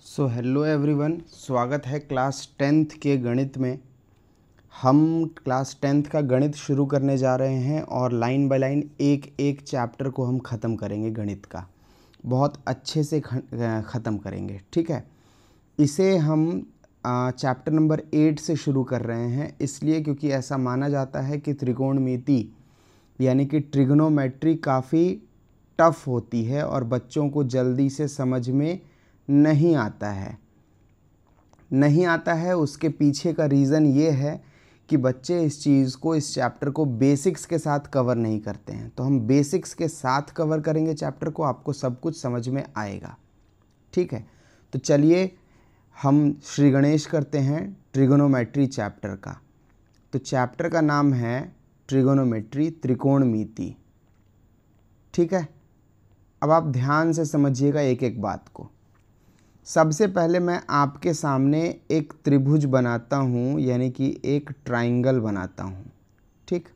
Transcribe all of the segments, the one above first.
So hello everyone, स्वागत है class 10th के गणित में। हम क्लास 10th का गणित शुरू करने जा रहे हैं और लाइन बाय लाइन एक एक चैप्टर को हम ख़त्म करेंगे। गणित का बहुत अच्छे से ख़त्म करेंगे, ठीक है। इसे हम चैप्टर नंबर 8 से शुरू कर रहे हैं, इसलिए क्योंकि ऐसा माना जाता है कि त्रिकोणमिति यानी कि ट्रिग्नोमेट्री काफ़ी टफ़ होती है और बच्चों को जल्दी से समझ में नहीं आता है। उसके पीछे का रीज़न ये है कि बच्चे इस चैप्टर को बेसिक्स के साथ कवर नहीं करते हैं। तो हम बेसिक्स के साथ कवर करेंगे चैप्टर को, आपको सब कुछ समझ में आएगा, ठीक है। तो चलिए हम श्री गणेश करते हैं ट्रिगोनोमेट्री चैप्टर का। तो चैप्टर का नाम है ट्रिगोनोमेट्री, त्रिकोणमिति, ठीक है। अब आप ध्यान से समझिएगा एक एक बात को। सबसे पहले मैं आपके सामने एक त्रिभुज बनाता हूँ, यानी कि एक ट्राइंगल बनाता हूँ, ठीक।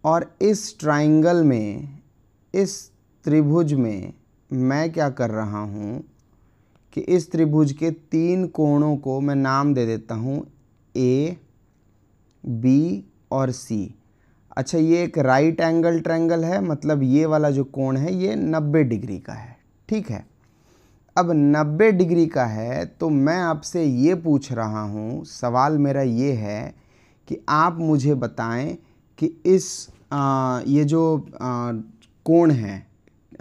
और इस ट्राइंगल में, इस त्रिभुज में मैं क्या कर रहा हूँ कि इस त्रिभुज के 3 कोणों को मैं नाम दे देता हूँ ए, बी और सी। अच्छा, ये एक राइट एंगल ट्रायंगल है, मतलब ये वाला जो कोण है ये 90 डिग्री का है, ठीक है। अब 90 डिग्री का है तो मैं आपसे ये पूछ रहा हूँ, सवाल मेरा ये है कि आप मुझे बताएं कि ये जो कोण है,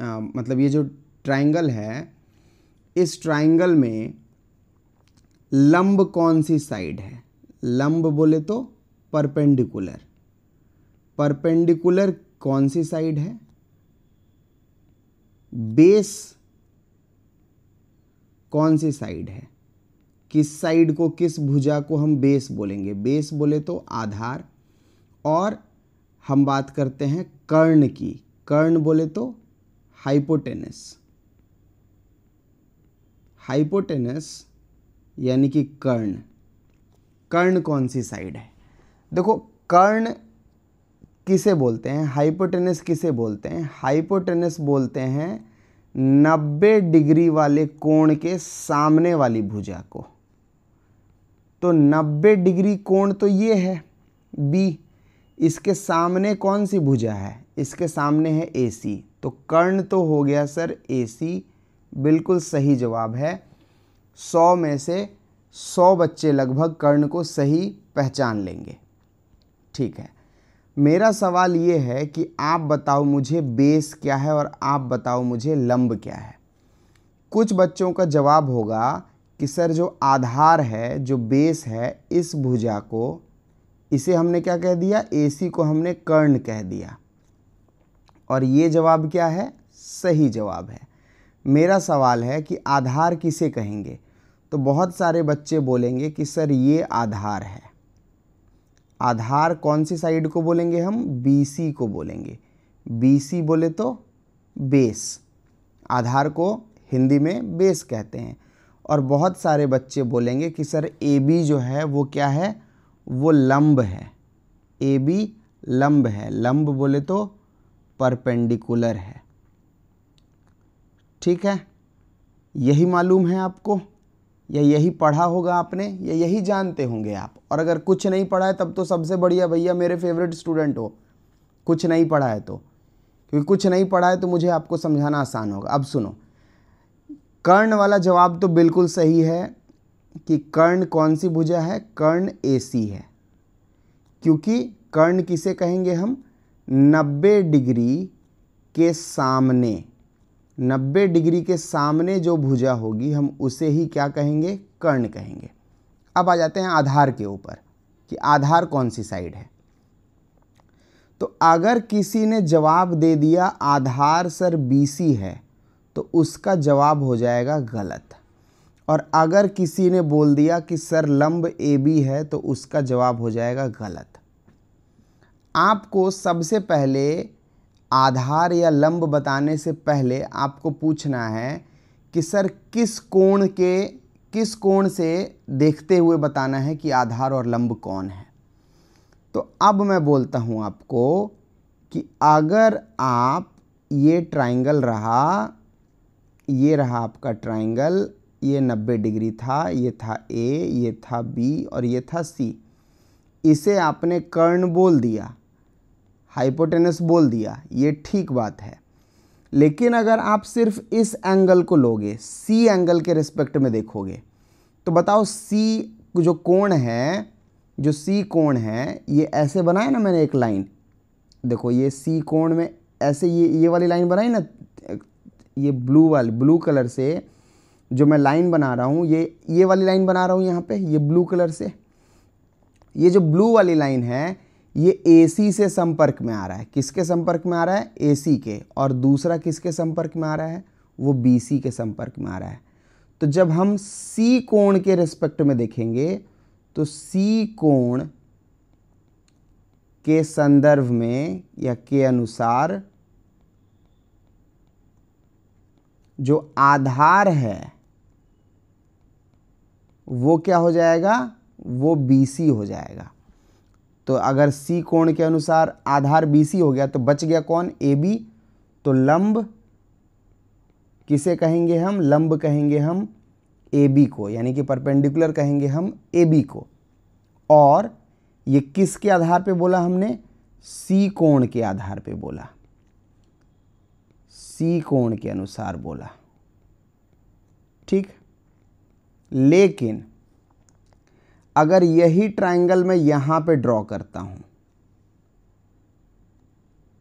मतलब ये जो ट्रायंगल है, इस ट्रायंगल में लंब कौन सी साइड है। लंब बोले तो परपेंडिकुलर। परपेंडिकुलर कौन सी साइड है। बेस कौन सी साइड है। किस साइड को, किस भुजा को हम बेस बोलेंगे। बेस बोले तो आधार। और हम बात करते हैं कर्ण की। कर्ण बोले तो हाइपोटेनस। हाइपोटेनस यानी कि कर्ण। कर्ण कौन सी साइड है। देखो, कर्ण किसे बोलते हैं, हाइपोटेनस किसे बोलते हैं। हाइपोटेनस बोलते हैं 90 डिग्री वाले कोण के सामने वाली भुजा को। तो 90 डिग्री कोण तो ये है बी। इसके सामने कौन सी भुजा है, इसके सामने है AC। तो कर्ण तो हो गया सर AC, बिल्कुल सही जवाब है। 100 में से 100 बच्चे लगभग कर्ण को सही पहचान लेंगे, ठीक है। मेरा सवाल ये है कि आप बताओ मुझे बेस क्या है और आप बताओ मुझे लंब क्या है। कुछ बच्चों का जवाब होगा कि सर जो आधार है, जो बेस है, इस भुजा को, इसे हमने क्या कह दिया, AC को हमने कर्ण कह दिया। और ये जवाब क्या है, सही जवाब है। मेरा सवाल है कि आधार किसे कहेंगे। तो बहुत सारे बच्चे बोलेंगे कि सर ये आधार है। आधार कौन सी साइड को बोलेंगे हम, BC को बोलेंगे। BC बोले तो बेस। आधार को हिंदी में बेस कहते हैं। और बहुत सारे बच्चे बोलेंगे कि सर AB जो है वो क्या है, वो लंब है। AB लंब है। लंब बोले तो परपेंडिकुलर है, ठीक है। यही मालूम है आपको, या यही पढ़ा होगा आपने, या यही जानते होंगे आप। और अगर कुछ नहीं पढ़ा है तब तो सबसे बढ़िया, भैया मेरे फेवरेट स्टूडेंट हो। कुछ नहीं पढ़ा है तो, क्योंकि कुछ नहीं पढ़ा है तो मुझे आपको समझाना आसान होगा। अब सुनो, कर्ण वाला जवाब तो बिल्कुल सही है कि कर्ण कौन सी भुजा है, कर्ण AC है। क्योंकि कर्ण किसे कहेंगे हम, 90 डिग्री के सामने, 90 डिग्री के सामने जो भुजा होगी हम उसे ही क्या कहेंगे, कर्ण कहेंगे। अब आ जाते हैं आधार के ऊपर कि आधार कौन सी साइड है। तो अगर किसी ने जवाब दे दिया आधार सर BC है तो उसका जवाब हो जाएगा गलत। और अगर किसी ने बोल दिया कि सर लंब AB है तो उसका जवाब हो जाएगा गलत। आपको सबसे पहले आधार या लंब बताने से पहले आपको पूछना है कि सर किस कोण से देखते हुए बताना है कि आधार और लंब कौन है। तो अब मैं बोलता हूं आपको कि अगर आप, ये ट्रायंगल रहा ये रहा आपका ट्राइंगल, ये 90 डिग्री था, ये था ए, ये था बी और ये था सी। इसे आपने कर्ण बोल दिया, हाइपोटेनस बोल दिया, ये ठीक बात है। लेकिन अगर आप सिर्फ इस एंगल को लोगे, सी एंगल के रिस्पेक्ट में देखोगे, तो बताओ सी जो कोण है, जो सी कोण है, ये ऐसे बनाया ना मैंने एक लाइन, देखो ये सी कोण में ऐसे ये वाली लाइन बनाई ना, ये ब्लू कलर से जो मैं लाइन बना रहा हूँ, ये वाली लाइन बना रहा हूँ यहाँ पे, ये ब्लू कलर से। ये जो ब्लू वाली लाइन है ये AC से संपर्क में आ रहा है। किसके संपर्क में आ रहा है? AC के। और दूसरा किसके संपर्क में आ रहा है? वो BC के संपर्क में आ रहा है। तो जब हम C कोण के रिस्पेक्ट में देखेंगे तो C कोण के संदर्भ में या के अनुसार जो आधार है वो क्या हो जाएगा? वो BC हो जाएगा। तो अगर C कोण के अनुसार आधार BC हो गया तो बच गया कौन? AB। तो लंब किसे कहेंगे हम? लंब कहेंगे हम AB को, यानी कि परपेंडिकुलर कहेंगे हम AB को। और ये किसके आधार पे बोला हमने? C कोण के आधार पे बोला, C कोण के अनुसार बोला, ठीक। लेकिन अगर यही ट्रायंगल मैं यहां पे ड्रॉ करता हूं,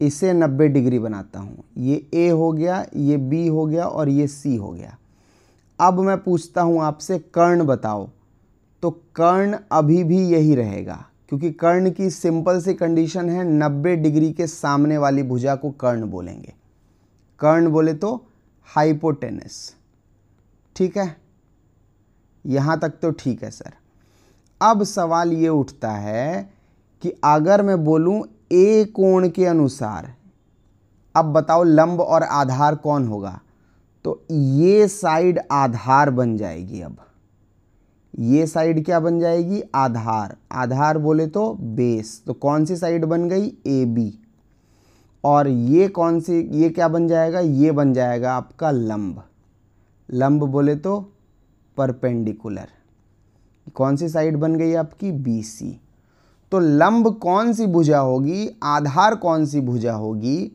इसे 90 डिग्री बनाता हूं, ये A हो गया, ये B हो गया और ये C हो गया। अब मैं पूछता हूं आपसे कर्ण बताओ, तो कर्ण अभी भी यही रहेगा, क्योंकि कर्ण की सिंपल सी कंडीशन है 90 डिग्री के सामने वाली भुजा को कर्ण बोलेंगे। कर्ण बोले तो हाइपोटेनस, ठीक है। यहां तक तो ठीक है सर। अब सवाल ये उठता है कि अगर मैं बोलूं A कोण के अनुसार, अब बताओ लंब और आधार कौन होगा? तो ये साइड आधार बन जाएगी। अब ये साइड क्या बन जाएगी? आधार। आधार बोले तो बेस, तो कौन सी साइड बन गई? AB। और ये कौन सी, ये क्या बन जाएगा? ये बन जाएगा आपका लंब। लंब बोले तो परपेंडिकुलर। कौन सी साइड बन गई आपकी? BC। तो लंब कौन सी भुजा होगी, आधार कौन सी भुजा होगी,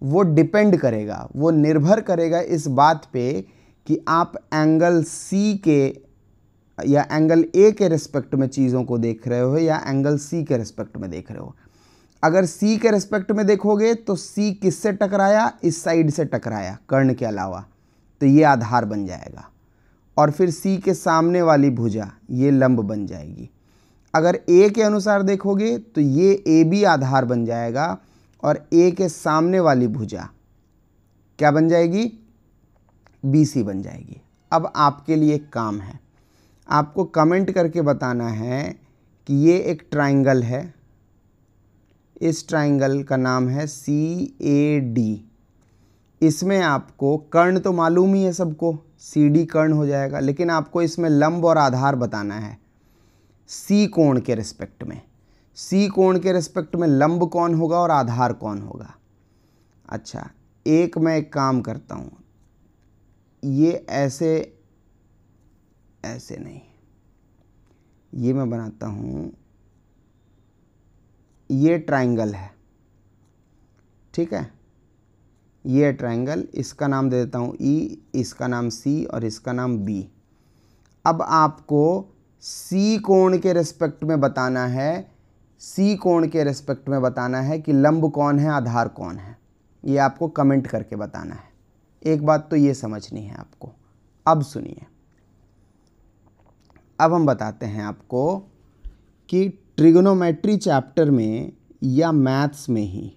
वो डिपेंड करेगा, वो निर्भर करेगा इस बात पे कि आप एंगल C के या एंगल A के रिस्पेक्ट में चीज़ों को देख रहे हो या एंगल C के रिस्पेक्ट में देख रहे हो। अगर C के रिस्पेक्ट में देखोगे तो C किससे टकराया? इस साइड से टकराया कर्ण के अलावा, तो ये आधार बन जाएगा। और फिर C के सामने वाली भुजा ये लंब बन जाएगी। अगर A के अनुसार देखोगे तो ये AB आधार बन जाएगा और A के सामने वाली भुजा क्या बन जाएगी? BC बन जाएगी। अब आपके लिए एक काम है, आपको कमेंट करके बताना है कि ये एक ट्रायंगल है, इस ट्रायंगल का नाम है CAD। इसमें आपको कर्ण तो मालूम ही है सबको, CD कर्ण हो जाएगा, लेकिन आपको इसमें लंब और आधार बताना है C कोण के रिस्पेक्ट में। C कोण के रिस्पेक्ट में लंब कौन होगा और आधार कौन होगा? अच्छा, मैं एक काम करता हूँ, ये ऐसे नहीं, ये मैं बनाता हूँ, ये ट्रायंगल है, ठीक है। ये ट्रायंगल, इसका नाम दे देता हूँ E, इसका नाम C और इसका नाम B। अब आपको C कोण के रिस्पेक्ट में बताना है, C कोण के रिस्पेक्ट में बताना है कि लंब कौन है, आधार कौन है। ये आपको कमेंट करके बताना है। एक बात तो ये समझनी है आपको। अब सुनिए, अब हम बताते हैं आपको कि ट्रिगोनोमेट्री चैप्टर में या मैथ्स में ही,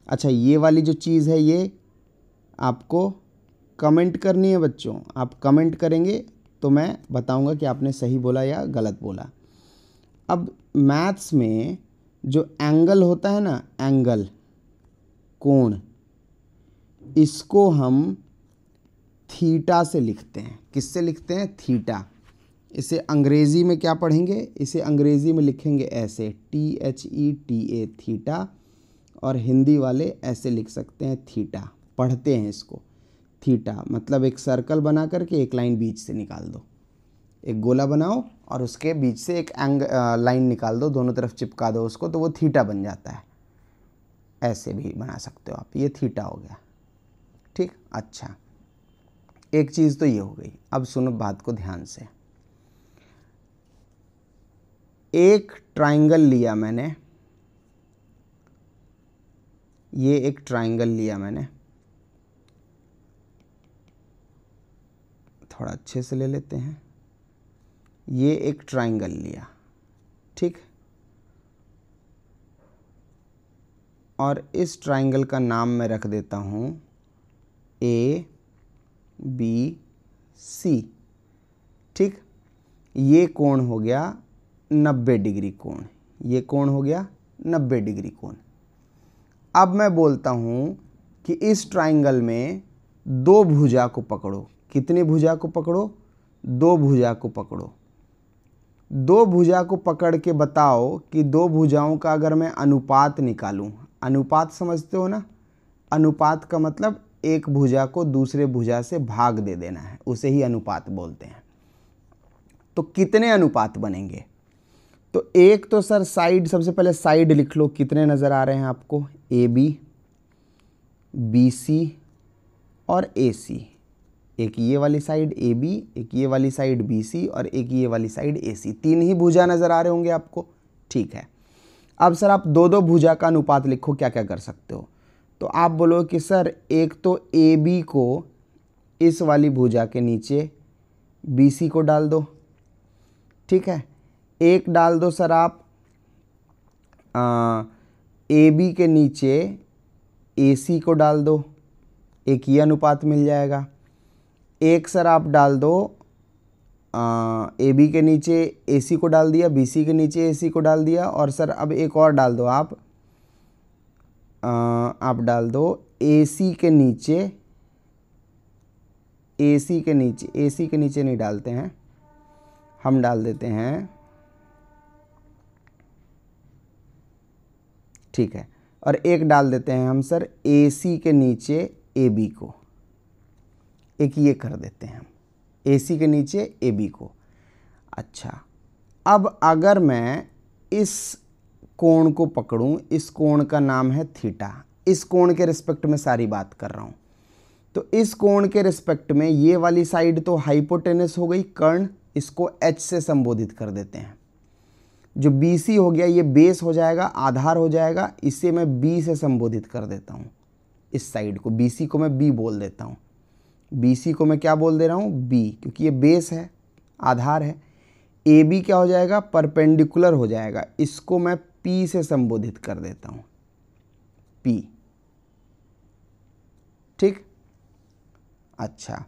अच्छा ये वाली जो चीज़ है ये आपको कमेंट करनी है बच्चों। आप कमेंट करेंगे तो मैं बताऊंगा कि आपने सही बोला या गलत बोला। अब मैथ्स में जो एंगल होता है ना, एंगल, कोण, इसको हम थीटा से लिखते हैं। किससे लिखते हैं? थीटा। इसे अंग्रेज़ी में क्या पढ़ेंगे? इसे अंग्रेज़ी में लिखेंगे ऐसे THETA, थीटा। और हिंदी वाले ऐसे लिख सकते हैं थीटा, पढ़ते हैं इसको थीटा, मतलब एक सर्कल बना करके एक लाइन बीच से निकाल दो, एक गोला बनाओ और उसके बीच से एक लाइन निकाल दो, दोनों तरफ चिपका दो उसको, तो वो थीटा बन जाता है। ऐसे भी बना सकते हो आप, ये थीटा हो गया। ठीक, अच्छा, एक चीज़ तो ये हो गई। अब सुनो बात को ध्यान से। एक ट्राइंगल लिया मैंने, ये एक ट्राइंगल लिया मैंने, थोड़ा अच्छे से ले लेते हैं। ये एक ट्राइंगल लिया, ठीक, और इस ट्राइंगल का नाम मैं रख देता हूँ ABC। ठीक, ये कोण हो गया 90 डिग्री कोण, ये कोण हो गया 90 डिग्री कोण। अब मैं बोलता हूँ कि इस ट्राइंगल में दो भुजा को पकड़ो। कितनी भुजा को पकड़ो? दो भुजा को पकड़ो। दो भुजा को पकड़ के बताओ कि दो भुजाओं का अगर मैं अनुपात निकालूं, अनुपात समझते हो ना? अनुपात का मतलब एक भुजा को दूसरे भुजा से भाग दे देना है, उसे ही अनुपात बोलते हैं। तो कितने अनुपात बनेंगे? तो एक तो सर साइड, सबसे पहले साइड लिख लो, कितने नज़र आ रहे हैं आपको? AB, BC और AC। एक ये वाली साइड AB, एक ये वाली साइड BC और एक ये वाली साइड AC। तीन ही भुजा नज़र आ रहे होंगे आपको। ठीक है, अब सर आप दो दो भुजा का अनुपात लिखो, क्या क्या कर सकते हो? तो आप बोलो कि सर एक तो AB को इस वाली भुजा के नीचे BC को डाल दो, ठीक है। एक डाल दो सर आप AB के नीचे AC को डाल दो, एक ये अनुपात मिल जाएगा। एक सर आप डाल दो AB के नीचे AC को डाल दिया, BC के नीचे AC को डाल दिया, और सर अब एक और डाल दो आप डाल दो AC के नीचे नहीं डालते हैं, हम डाल देते हैं, ठीक है, और एक डाल देते हैं हम सर AC के नीचे AB को, एक ये कर देते हैं हम AC के नीचे AB को। अच्छा, अब अगर मैं इस कोण को पकड़ूं, इस कोण का नाम है थीटा, इस कोण के रिस्पेक्ट में सारी बात कर रहा हूं। तो इस कोण के रिस्पेक्ट में ये वाली साइड तो हाइपोटेनस हो गई, कर्ण, इसको H से संबोधित कर देते हैं। जो BC हो गया ये बेस हो जाएगा, आधार हो जाएगा, इसे मैं B से संबोधित कर देता हूँ। इस साइड को BC को मैं B बोल देता हूँ। BC को मैं क्या बोल दे रहा हूँ? B, क्योंकि ये बेस है, आधार है। AB क्या हो जाएगा? परपेंडिकुलर हो जाएगा, इसको मैं P से संबोधित कर देता हूँ, P। ठीक, अच्छा,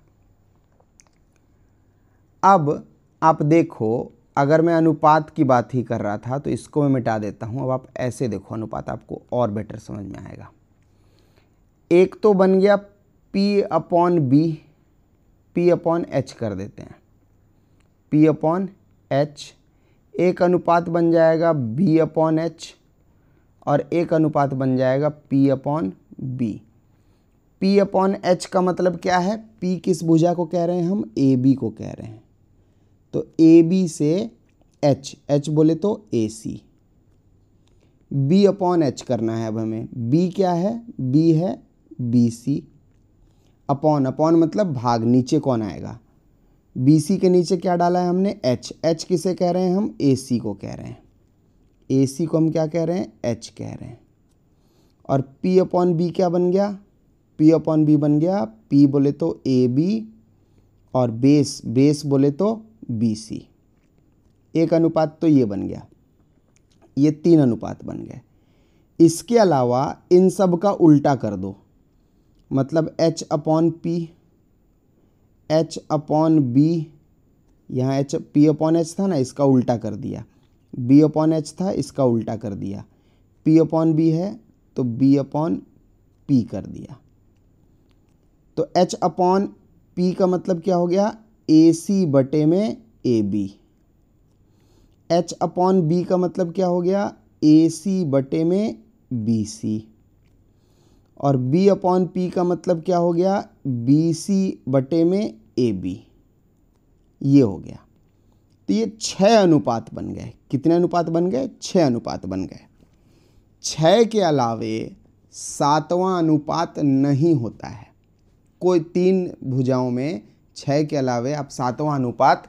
अब आप देखो, अगर मैं अनुपात की बात ही कर रहा था तो इसको मैं मिटा देता हूँ। अब आप ऐसे देखो अनुपात, आपको और बेटर समझ में आएगा। एक तो बन गया P/B, P/H कर देते हैं, P/H। एक अनुपात बन जाएगा B/H और एक अनुपात बन जाएगा P/B। P/H का मतलब क्या है? P किस भुजा को कह रहे हैं हम? AB को कह रहे हैं। तो AB से H, H बोले तो AC। B/H करना है अब हमें। B क्या है? B है BC। अपॉन मतलब भाग, नीचे कौन आएगा? BC के नीचे क्या डाला है हमने? H। H किसे कह रहे हैं हम? AC को कह रहे हैं। AC को हम क्या कह रहे हैं? H कह रहे हैं। और P/B क्या बन गया? P/B बन गया P बोले तो AB और बेस बोले तो BC। एक अनुपात तो ये बन गया, ये तीन अनुपात बन गए। इसके अलावा इन सब का उल्टा कर दो, मतलब H/P, H/B, यहाँ P/H था ना, इसका उल्टा कर दिया। B/H था, इसका उल्टा कर दिया। P/B है तो B/P कर दिया। तो H/P का मतलब क्या हो गया? AC बटे में AB। H/B का मतलब क्या हो गया? AC बटे में BC। और b अपॉन p का मतलब क्या हो गया, BC बटे में AB, ये हो गया। तो ये 6 अनुपात बन गए। कितने अनुपात बन गए, 6 अनुपात बन गए। 6 के अलावे 7वां अनुपात नहीं होता है। कोई 3 भुजाओं में 6 के अलावे आप 7वां अनुपात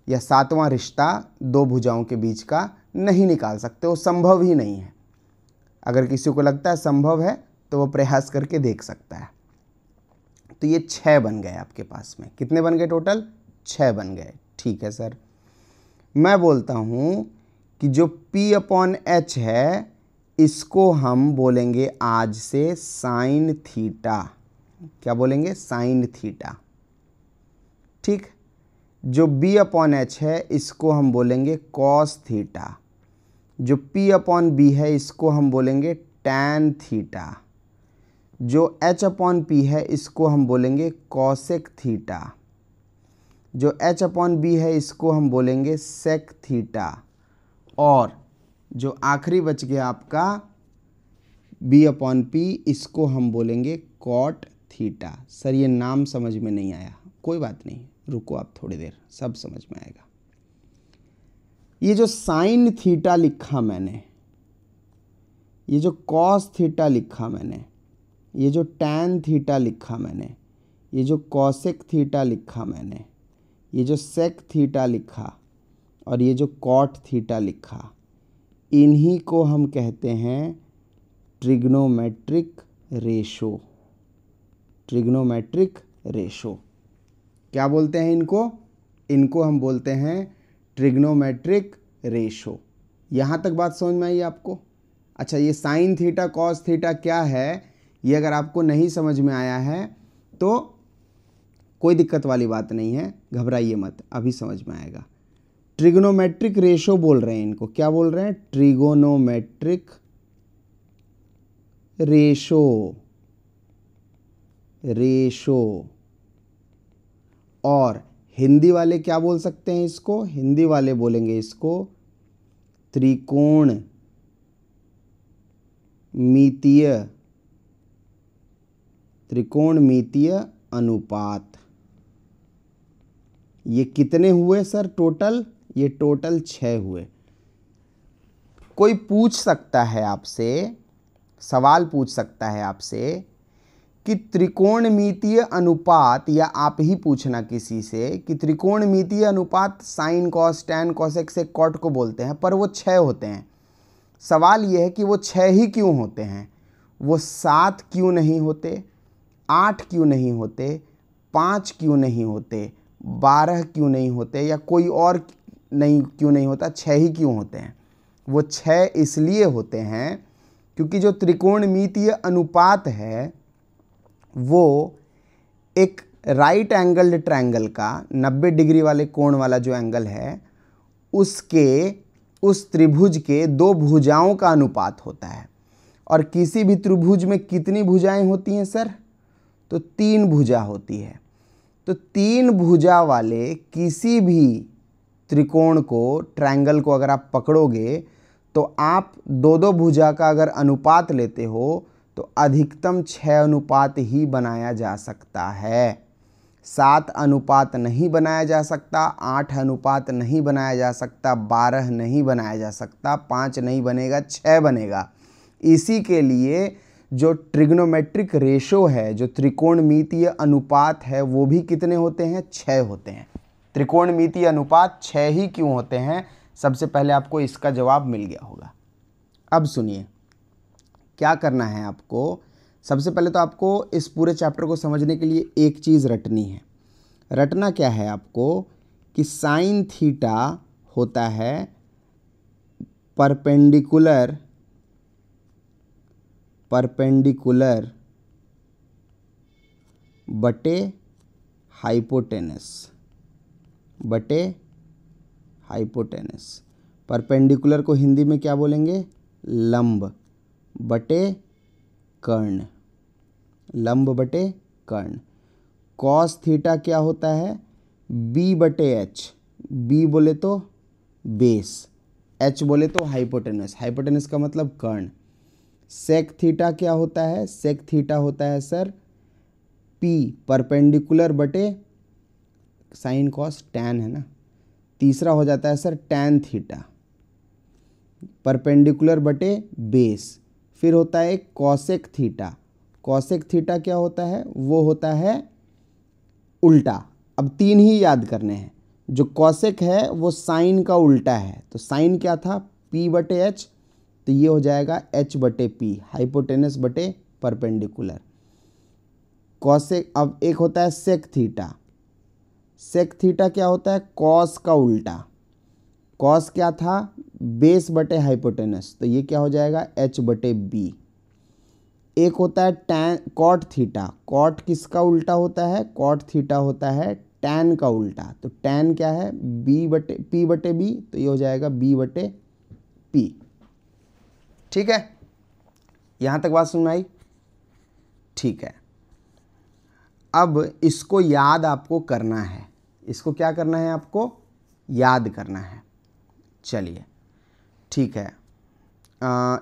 या 7वां रिश्ता 2 भुजाओं के बीच का नहीं निकाल सकते, वो संभव ही नहीं है। अगर किसी को लगता है संभव है तो वो प्रयास करके देख सकता है। तो ये 6 बन गए आपके पास में। कितने बन गए टोटल, 6 बन गए। ठीक है सर, मैं बोलता हूँ कि जो P अपॉन H है इसको हम बोलेंगे आज से साइन थीटा। क्या बोलेंगे, साइन थीटा। ठीक, जो B अपॉन H है इसको हम बोलेंगे कॉस थीटा। जो P अपॉन B है इसको हम बोलेंगे टैन थीटा। जो H अपॉन P है इसको हम बोलेंगे कॉसेक थीटा। जो H अपॉन B है इसको हम बोलेंगे सेक थीटा। और जो आखिरी बच गया आपका B अपॉन P, इसको हम बोलेंगे कॉट थीटा। सर ये नाम समझ में नहीं आया, कोई बात नहीं, रुको आप थोड़ी देर, सब समझ में आएगा। ये जो साइन थीटा लिखा मैंने, ये जो कॉस थीटा लिखा मैंने, ये जो टैन थीटा लिखा मैंने, ये जो कॉसेक थीटा लिखा मैंने, ये जो सेक थीटा लिखा और ये जो कॉट थीटा लिखा, इन्हीं को हम कहते हैं ट्रिग्नोमेट्रिक रेशो। ट्रिग्नोमेट्रिक रेशो क्या बोलते हैं इनको, इनको हम बोलते हैं ट्रिग्नोमेट्रिक रेशो। यहाँ तक बात समझ में आई आपको। अच्छा, ये साइन थीटा कॉस थीटा क्या है, ये अगर आपको नहीं समझ में आया है तो कोई दिक्कत वाली बात नहीं है, घबराइए मत, अभी समझ में आएगा। ट्रिग्नोमेट्रिक रेशो बोल रहे हैं इनको, क्या बोल रहे हैं, ट्रिगोनोमेट्रिक रेशो। रेशो। और हिंदी वाले क्या बोल सकते हैं इसको, हिंदी वाले बोलेंगे इसको त्रिकोण मितीय, त्रिकोणमितीय अनुपात। ये कितने हुए सर टोटल, ये टोटल 6 हुए। कोई पूछ सकता है आपसे, सवाल पूछ सकता है आपसे कि त्रिकोणमितीय अनुपात, या आप ही पूछना किसी से कि त्रिकोणमितीय अनुपात sine cos tan cosec sec cot को बोलते हैं, पर वो 6 होते हैं। सवाल ये है कि वो 6 ही क्यों होते हैं, वो 7 क्यों नहीं होते, 8 क्यों नहीं होते, 5 क्यों नहीं होते, 12 क्यों नहीं होते, या कोई और नहीं क्यों नहीं होता, 6 ही क्यों होते हैं। वो 6 इसलिए होते हैं क्योंकि जो त्रिकोणमितीय अनुपात है वो एक राइट एंगल्ड ट्रायंगल का 90 डिग्री वाले कोण वाला जो एंगल है उसके, उस त्रिभुज के 2 भुजाओं का अनुपात होता है। और किसी भी त्रिभुज में कितनी भुजाएं होती हैं सर, तो 3 भुजा होती है। तो 3 भुजा वाले किसी भी त्रिकोण को, ट्रायंगल को अगर आप पकड़ोगे तो आप 2-2 भुजा का अगर अनुपात लेते हो तो अधिकतम 6 अनुपात ही बनाया जा सकता है। 7 अनुपात नहीं बनाया जा सकता, 8 अनुपात नहीं बनाया जा सकता, 12 नहीं बनाया जा सकता, 5 नहीं बनेगा, 6 बनेगा। इसी के लिए जो ट्रिग्नोमेट्रिक रेशो है, जो त्रिकोणमितीय अनुपात है, वो भी कितने होते हैं, 6 होते हैं। त्रिकोणमितीय अनुपात 6 ही क्यों होते हैं, सबसे पहले आपको इसका जवाब मिल गया होगा। अब सुनिए क्या करना है आपको। सबसे पहले तो आपको इस पूरे चैप्टर को समझने के लिए एक चीज़ रटनी है। रटना क्या है आपको कि साइन थीटा होता है परपेंडिकुलर बटे हाइपोटेनस। परपेंडिकुलर को हिंदी में क्या बोलेंगे, लंब बटे कर्ण। लंब बटे कर्ण। कॉस थीटा क्या होता है, b बटे एच। b बोले तो बेस, h बोले तो हाइपोटेनस। हाइपोटेनस का मतलब कर्ण। सेक थीटा क्या होता है? सेक थीटा होता है सर पी परपेंडिकुलर बटे साइन कॉस टैन, है ना। तीसरा हो जाता है सर टैन थीटा परपेंडिकुलर बटे बेस। फिर होता है एक कॉसेक थीटा। कॉसेक थीटा क्या होता है? वो होता है उल्टा। अब तीन ही याद करने हैं। जो कॉसेक है वो साइन का उल्टा है, तो साइन क्या था? पी बटे एच, तो ये हो जाएगा एच बटे पी, हाइपोटेनस बटे परपेंडिकुलर। कॉसेक। अब एक होता है सेक थीटा। सेक थीटा क्या होता है? कॉस का उल्टा। कॉस क्या था? बेस बटे हाइपोटेनस, तो ये क्या हो जाएगा? एच बटे बी। एक होता है टैन कॉट थीटा। कॉट किसका उल्टा होता है? कॉट थीटा होता है टैन का उल्टा, तो टैन क्या है? बी बटे पी बटे बी, तो ये हो जाएगा बी बटे पी। ठीक है, यहां तक बात समझ में आई? ठीक है, अब इसको याद आपको करना है। इसको क्या करना है? आपको याद करना है। चलिए ठीक है,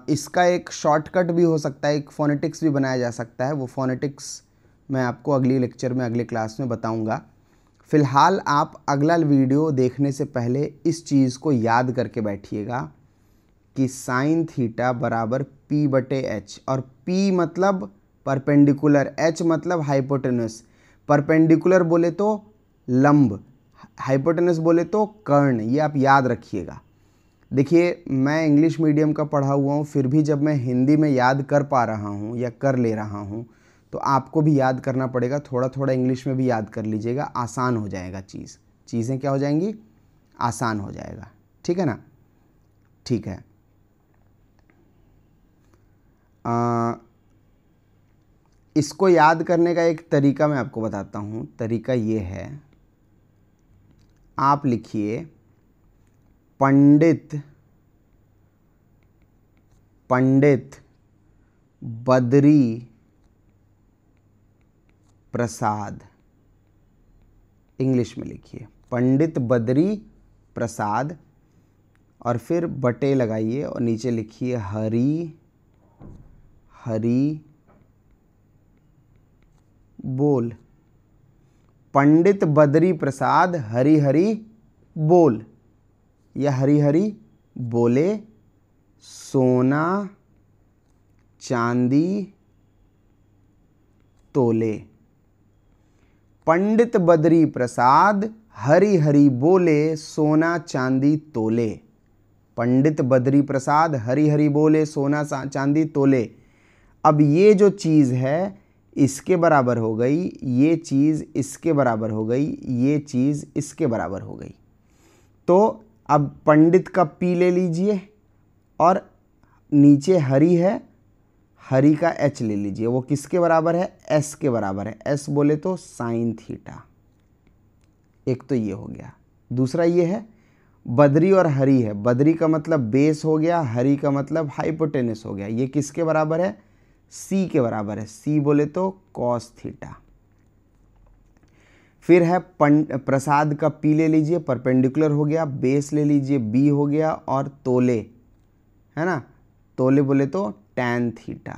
इसका एक शॉर्टकट भी हो सकता है, एक फोनेटिक्स भी बनाया जा सकता है। वो फोनेटिक्स मैं आपको अगली लेक्चर में, अगले क्लास में बताऊंगा। फ़िलहाल आप अगला वीडियो देखने से पहले इस चीज़ को याद करके बैठिएगा कि साइन थीटा बराबर पी बटे एच, और पी मतलब परपेंडिकुलर, एच मतलब हाइपोटेनस। परपेंडिकुलर बोले तो लंब, हाइपोटेनस बोले तो कर्ण। ये आप याद रखिएगा। देखिए, मैं इंग्लिश मीडियम का पढ़ा हुआ हूँ, फिर भी जब मैं हिंदी में याद कर पा रहा हूँ या कर ले रहा हूँ, तो आपको भी याद करना पड़ेगा। थोड़ा थोड़ा इंग्लिश में भी याद कर लीजिएगा, आसान हो जाएगा। चीज़ें क्या हो जाएंगी? आसान हो जाएगा। ठीक है ना? ठीक है, इसको याद करने का एक तरीका मैं आपको बताता हूँ। तरीका ये है, आप लिखिए पंडित बद्री प्रसाद। इंग्लिश में लिखिए पंडित बद्री प्रसाद, और फिर बटे लगाइए और नीचे लिखिए हरी बोल। पंडित बद्री प्रसाद हरी हरी बोल, या हरी हरी बोले, सोना चांदी तोले। पंडित बद्री प्रसाद हरी हरी बोले, सोना चांदी तोले। पंडित बद्री प्रसाद हरी हरी बोले, सोना चांदी तोले। अब ये जो चीज़ है इसके बराबर हो गई, ये चीज़ इसके बराबर हो गई, ये चीज़ इसके बराबर हो गई। तो अब पंडित का पी ले लीजिए, और नीचे हरी है, हरी का एच ले लीजिए। वो किसके बराबर है? एस के बराबर है। एस बोले तो साइन थीटा। एक तो ये हो गया। दूसरा ये है बद्री और हरी है। बद्री का मतलब बेस हो गया, हरी का मतलब हाइपोटेनस हो गया। ये किसके बराबर है? सी के बराबर है। सी बोले तो कॉस थीटा। फिर है प्रसाद का पी ले लीजिए, परपेंडिकुलर हो गया। बेस ले लीजिए, बी हो गया, और तोले, है ना। तोले बोले तो टैन थीटा।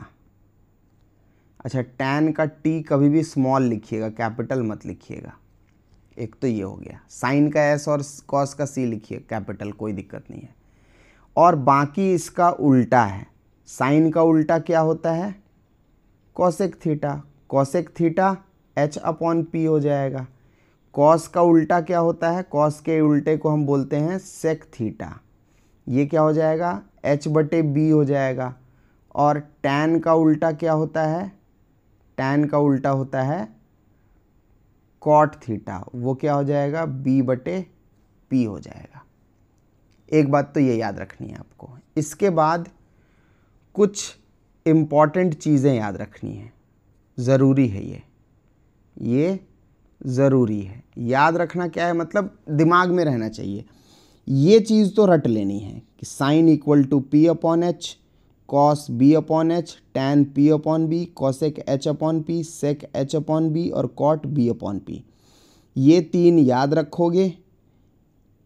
अच्छा, टैन का टी कभी भी स्मॉल लिखिएगा, कैपिटल मत लिखिएगा। एक तो ये हो गया। साइन का एस और कॉस का सी लिखिए कैपिटल, कोई दिक्कत नहीं है। और बाकी इसका उल्टा है। साइन का उल्टा क्या होता है? Cosec theta. Cosec theta H upon P हो जाएगा। कॉस का उल्टा क्या होता है? कॉस के उल्टे को हम बोलते हैं सेक थीटा। ये क्या हो जाएगा? एच बटे बी हो जाएगा। और टैन का उल्टा क्या होता है? टैन का उल्टा होता है कॉट थीटा। वो क्या हो जाएगा? बी बटे पी हो जाएगा। एक बात तो ये याद रखनी है आपको। इसके बाद कुछ इम्पॉर्टेंट चीज़ें याद रखनी है, ज़रूरी है। ये ज़रूरी है। याद रखना क्या है? मतलब दिमाग में रहना चाहिए। ये चीज़ तो रट लेनी है कि sine equal to P upon H, cos B upon H, tan P upon B, cosec H upon P, sec H upon B, और कॉट बी अपॉन पी। ये तीन याद रखोगे।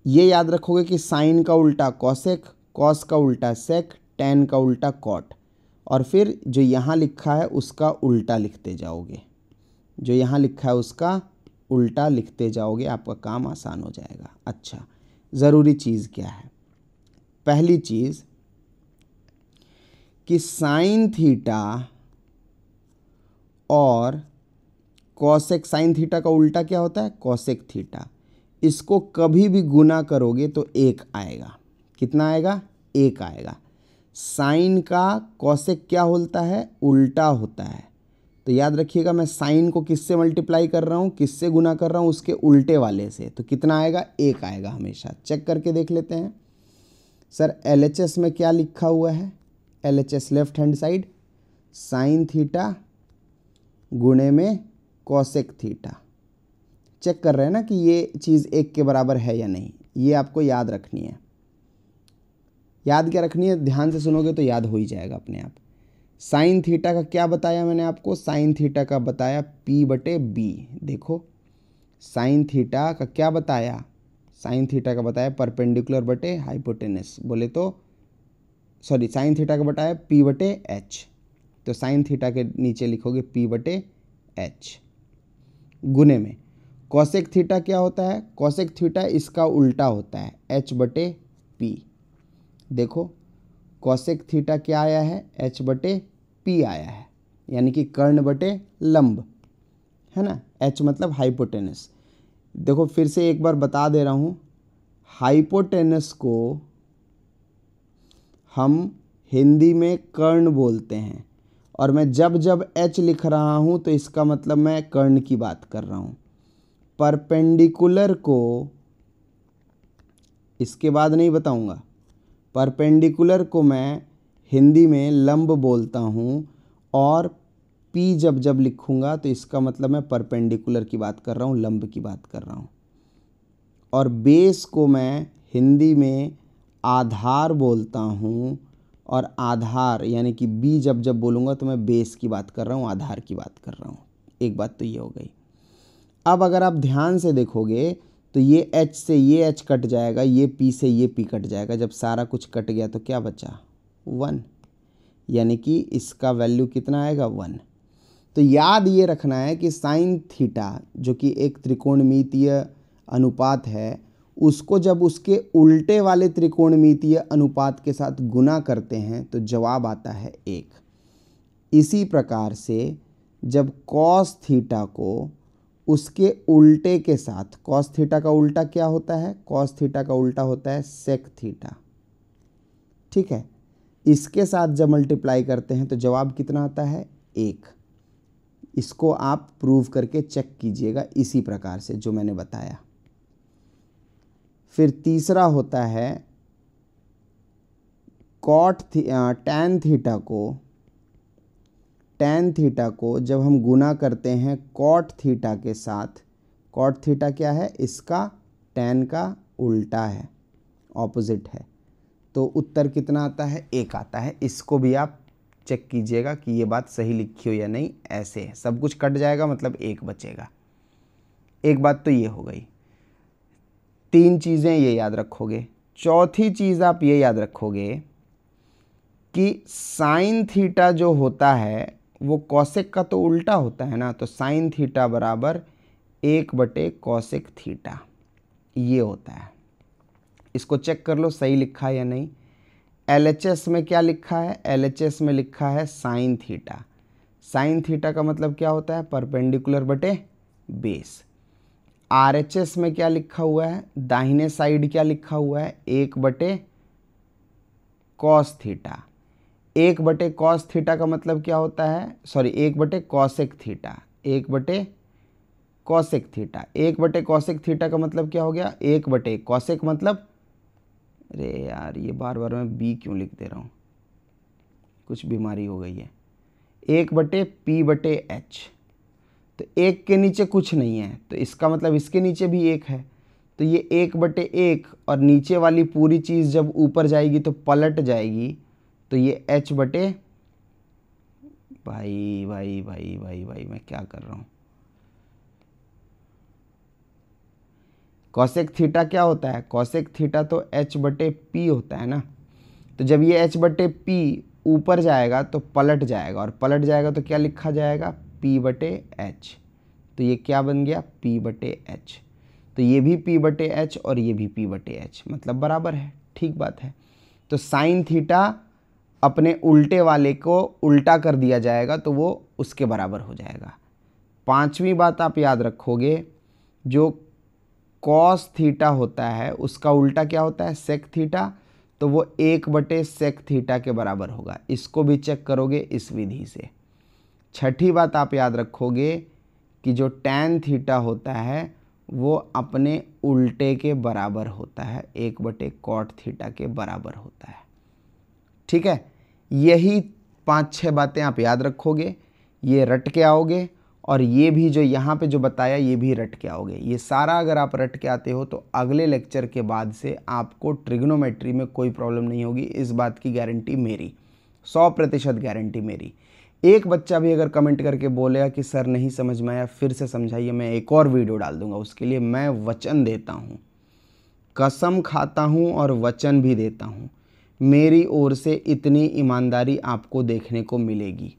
ये याद रखोगे कि साइन का उल्टा कॉसेक, कॉस का उल्टा सेक, टैन का उल्टा कॉट। और फिर जो यहाँ लिखा है उसका उल्टा लिखते जाओगे, जो यहाँ लिखा है उसका उल्टा लिखते जाओगे, आपका काम आसान हो जाएगा। अच्छा, ज़रूरी चीज़ क्या है? पहली चीज़ कि साइन थीटा और कॉसेक, साइन थीटा का उल्टा क्या होता है? Cosec theta. इसको कभी भी गुना करोगे तो 1 आएगा। कितना आएगा? 1 आएगा। साइन का कॉसेक क्या होता है? उल्टा होता है। तो याद रखिएगा, मैं साइन को किससे मल्टीप्लाई कर रहा हूँ, किससे गुना कर रहा हूँ? उसके उल्टे वाले से। तो कितना आएगा? 1 आएगा हमेशा। चेक करके देख लेते हैं। सर LHS में क्या लिखा हुआ है? LHS left hand side sine theta गुणे में कॉसेक थीटा। चेक कर रहे हैं ना कि ये चीज़ 1 के बराबर है या नहीं। ये आपको याद रखनी है। याद क्या रखनी है? ध्यान से सुनोगे तो याद हो ही जाएगा अपने आप। साइन थीटा का क्या बताया मैंने आपको? साइन थीटा का बताया P/B। देखो, साइन थीटा का क्या बताया? साइन थीटा का बताया परपेंडिकुलर बटे हाइपोटेनस। बोले तो सॉरी, साइन थीटा का बताया P/H। तो साइन थीटा के नीचे लिखोगे P/H गुने में कॉसेक थीटा क्या होता है? कॉसेक थीटा इसका उल्टा होता है, H/P। देखो, कॉसेक थीटा क्या आया है? H/P आया है, यानी कि कर्ण बटे लंब, है ना। H मतलब हाइपोटेनस। देखो फिर से एक बार बता दे रहा हूँ, हाइपोटेनस को हम हिंदी में कर्ण बोलते हैं, और मैं जब जब H लिख रहा हूँ तो इसका मतलब मैं कर्ण की बात कर रहा हूँ। परपेंडिकुलर को इसके बाद नहीं बताऊँगा। परपेंडिकुलर को मैं हिंदी में लंब बोलता हूँ, और P जब जब लिखूँगा तो इसका मतलब मैं परपेंडिकुलर की बात कर रहा हूँ, लंब की बात कर रहा हूँ। और बेस को मैं हिंदी में आधार बोलता हूँ, और आधार यानी कि B जब जब बोलूँगा तो मैं बेस की बात कर रहा हूँ, आधार की बात कर रहा हूँ। एक बात तो ये हो गई। अब अगर आप ध्यान से देखोगे तो ये H से ये H कट जाएगा, ये P से ये P कट जाएगा। जब सारा कुछ कट गया तो क्या बचा? 1, यानी कि इसका वैल्यू कितना आएगा? 1। तो याद ये रखना है कि साइन थीटा जो कि एक त्रिकोणमितीय अनुपात है, उसको जब उसके उल्टे वाले त्रिकोणमितीय अनुपात के साथ गुना करते हैं तो जवाब आता है 1। इसी प्रकार से जब कॉस थीटा को उसके उल्टे के साथ, कॉस थीटा का उल्टा क्या होता है? कॉस थीटा का उल्टा होता है सेक थीटा, ठीक है। इसके साथ जब मल्टीप्लाई करते हैं तो जवाब कितना आता है? 1। इसको आप प्रूव करके चेक कीजिएगा इसी प्रकार से जो मैंने बताया। फिर तीसरा होता है टैन थीटा को जब हम गुना करते हैं कॉट थीटा के साथ। कॉट थीटा क्या है? इसका टैन का उल्टा है, ऑपोजिट है। तो उत्तर कितना आता है? 1 आता है। इसको भी आप चेक कीजिएगा कि ये बात सही लिखी हो या नहीं। ऐसे सब कुछ कट जाएगा, मतलब 1 बचेगा। एक बात तो ये हो गई। 3 चीज़ें ये याद रखोगे। चौथी चीज़ आप ये याद रखोगे कि साइन थीटा जो होता है वो कॉसेक का तो उल्टा होता है ना। तो साइन थीटा बराबर 1/कॉसेक थीटा, ये होता है। इसको चेक कर लो सही लिखा है या नहीं। LHS में क्या लिखा है? LHS में लिखा है साइन थीटा। साइन थीटा का मतलब क्या होता है? परपेंडिकुलर बटे बेस। RHS में क्या लिखा हुआ है? दाहिने साइड क्या लिखा हुआ है? 1/कॉस थीटा। 1/कॉस थीटा का मतलब क्या होता है? सॉरी, 1/कॉसेक थीटा। 1/कॉसेक थीटा। 1/कॉसेक थीटा का मतलब क्या हो गया? 1/कॉसेक मतलब, अरे यार ये बार बार मैं B क्यों लिख दे रहा हूँ, कुछ बीमारी हो गई है। 1/P/H। तो 1 के नीचे कुछ नहीं है, तो इसका मतलब इसके नीचे भी 1 है। तो ये 1/1, और नीचे वाली पूरी चीज़ जब ऊपर जाएगी तो पलट जाएगी। तो ये H बटे, भाई भाई भाई भाई भाई मैं क्या कर रहा हूँ। कॉसेक थीटा क्या होता है? कॉसेक थीटा तो H/P होता है ना। तो जब ये H/P ऊपर जाएगा तो पलट जाएगा, और पलट जाएगा तो क्या लिखा जाएगा, P/H। तो ये क्या बन गया, P/H। तो ये भी P/H और ये भी P/H, मतलब बराबर है। ठीक बात है। तो साइन थीटा अपने उल्टे वाले को उल्टा कर दिया जाएगा तो वो उसके बराबर हो जाएगा। पांचवी बात आप याद रखोगे, जो कॉस थीटा होता है उसका उल्टा क्या होता है, सेक थीटा। तो वो 1/सेक थीटा के बराबर होगा। इसको भी चेक करोगे इस विधि से। छठी बात आप याद रखोगे कि जो टैन थीटा होता है वो अपने उल्टे के बराबर होता है, 1/कॉट थीटा के बराबर होता है। ठीक है, यही 5-6 बातें आप याद रखोगे, ये रट के आओगे, और ये भी जो यहाँ पे जो बताया ये भी रट के आओगे। ये सारा अगर आप रट के आते हो तो अगले लेक्चर के बाद से आपको ट्रिग्नोमेट्री में कोई प्रॉब्लम नहीं होगी। इस बात की गारंटी मेरी, 100% गारंटी मेरी। एक बच्चा भी अगर कमेंट करके बोलेगा कि सर नहीं समझ में आया, फिर से समझाइए, मैं एक और वीडियो डाल दूंगा। उसके लिए मैं वचन देता हूँ, कसम खाता हूँ और वचन भी देता हूँ, मेरी ओर से इतनी ईमानदारी आपको देखने को मिलेगी।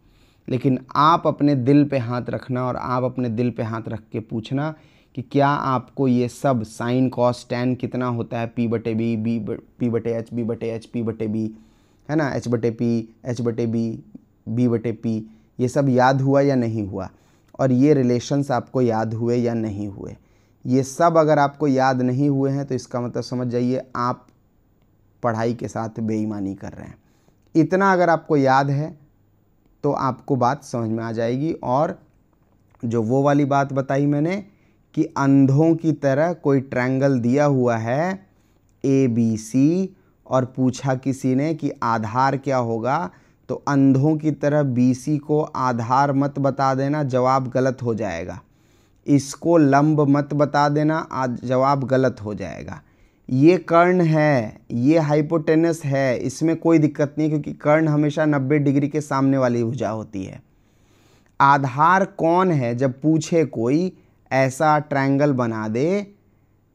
लेकिन आप अपने दिल पे हाथ रखना, और आप अपने दिल पे हाथ रख के पूछना कि क्या आपको ये सब साइन कॉस टैन कितना होता है, P/B, P/H, B/H, P/B, है ना, H/P, H/B, B/P, ये सब याद हुआ या नहीं हुआ, और ये रिलेशंस आपको याद हुए या नहीं हुए। ये सब अगर आपको याद नहीं हुए हैं तो इसका मतलब समझ जाइए आप पढ़ाई के साथ बेईमानी कर रहे हैं। इतना अगर आपको याद है तो आपको बात समझ में आ जाएगी। और जो वो वाली बात बताई मैंने कि अंधों की तरह कोई ट्रायंगल दिया हुआ है ABC, और पूछा किसी ने कि आधार क्या होगा, तो अंधों की तरह BC को आधार मत बता देना, जवाब गलत हो जाएगा। इसको लंब मत बता देना, जवाब गलत हो जाएगा। ये कर्ण है, ये हाइपोटेनस है, इसमें कोई दिक्कत नहीं, क्योंकि कर्ण हमेशा 90 डिग्री के सामने वाली भुजा होती है। आधार कौन है, जब पूछे कोई ऐसा ट्रायंगल बना दे,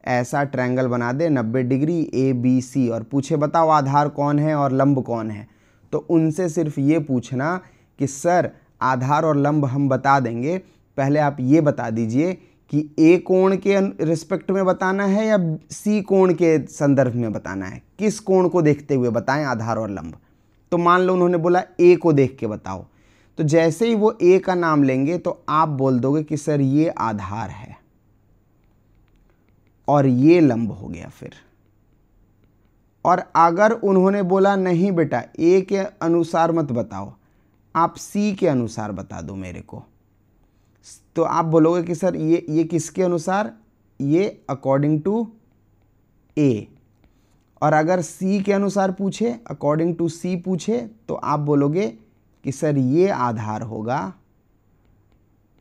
ऐसा ट्रायंगल बना दे 90 डिग्री ABC, और पूछे बताओ आधार कौन है और लंब कौन है, तो उनसे सिर्फ ये पूछना कि सर आधार और लंब हम बता देंगे, पहले आप ये बता दीजिए कि A कोण के रिस्पेक्ट में बताना है या C कोण के संदर्भ में बताना है, किस कोण को देखते हुए बताएं आधार और लंब। तो मान लो उन्होंने बोला A को देख के बताओ, तो जैसे ही वो A का नाम लेंगे तो आप बोल दोगे कि सर ये आधार है और ये लंब हो गया फिर। और अगर उन्होंने बोला नहीं बेटा A के अनुसार मत बताओ, आप C के अनुसार बता दो मेरे को, तो आप बोलोगे कि सर ये किसके अनुसार, ये अकॉर्डिंग टू A। और अगर C के अनुसार पूछे, अकॉर्डिंग टू C पूछे, तो आप बोलोगे कि सर ये आधार होगा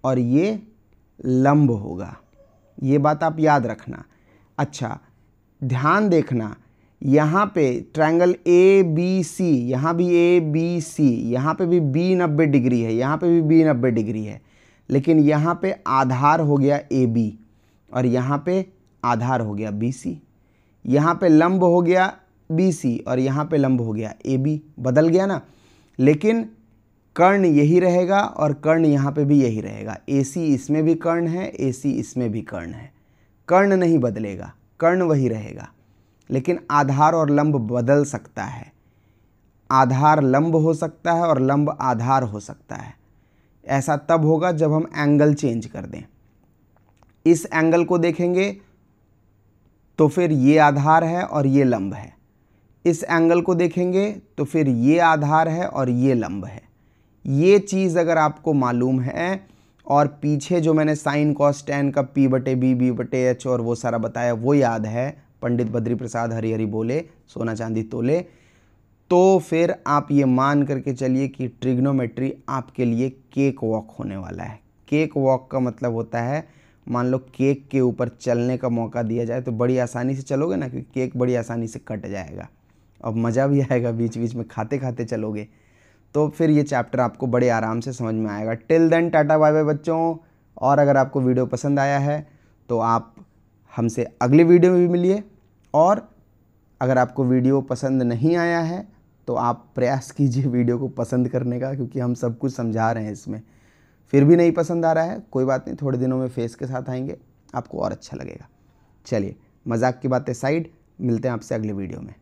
और ये लंब होगा। ये बात आप याद रखना। अच्छा ध्यान देखना, यहाँ पे ट्रायंगल ABC, यहाँ भी ABC, यहाँ पे भी B 90 डिग्री है, यहाँ पे भी B 90 डिग्री है, लेकिन यहाँ पे आधार हो गया AB और यहाँ पे आधार हो गया BC। यहाँ पे लंब हो गया BC और यहाँ पे लंब हो गया AB, बदल गया ना। लेकिन कर्ण यही रहेगा और कर्ण यहाँ पे भी यही रहेगा। AC इसमें भी कर्ण है, AC इसमें भी कर्ण है, कर्ण नहीं बदलेगा, कर्ण वही रहेगा। लेकिन आधार और लंब बदल सकता है, आधार लंब हो सकता है और लंब आधार हो सकता है। ऐसा तब होगा जब हम एंगल चेंज कर दें। इस एंगल को देखेंगे तो फिर ये आधार है और ये लंब है, इस एंगल को देखेंगे तो फिर ये आधार है और ये लंब है। ये चीज़ अगर आपको मालूम है, और पीछे जो मैंने साइन कॉस टैन का P/B, B/H और वो सारा बताया वो याद है, पंडित बद्री प्रसाद हरि हरि बोले सोना चांदी तोले, तो फिर आप ये मान करके चलिए कि ट्रिग्नोमेट्री आपके लिए केक वॉक होने वाला है। केक वॉक का मतलब होता है, मान लो केक के ऊपर चलने का मौका दिया जाए तो बड़ी आसानी से चलोगे ना, क्योंकि केक बड़ी आसानी से कट जाएगा और मज़ा भी आएगा, बीच बीच में खाते खाते चलोगे, तो फिर ये चैप्टर आपको बड़े आराम से समझ में आएगा। Till then tata bye bye बच्चों। और अगर आपको वीडियो पसंद आया है तो आप हमसे अगले वीडियो में भी मिलिए, और अगर आपको वीडियो पसंद नहीं आया है तो आप प्रयास कीजिए वीडियो को पसंद करने का, क्योंकि हम सब कुछ समझा रहे हैं इसमें। फिर भी नहीं पसंद आ रहा है, कोई बात नहीं, थोड़े दिनों में फेस के साथ आएंगे, आपको और अच्छा लगेगा। चलिए, मजाक की बातें साइड, मिलते हैं आपसे अगले वीडियो में।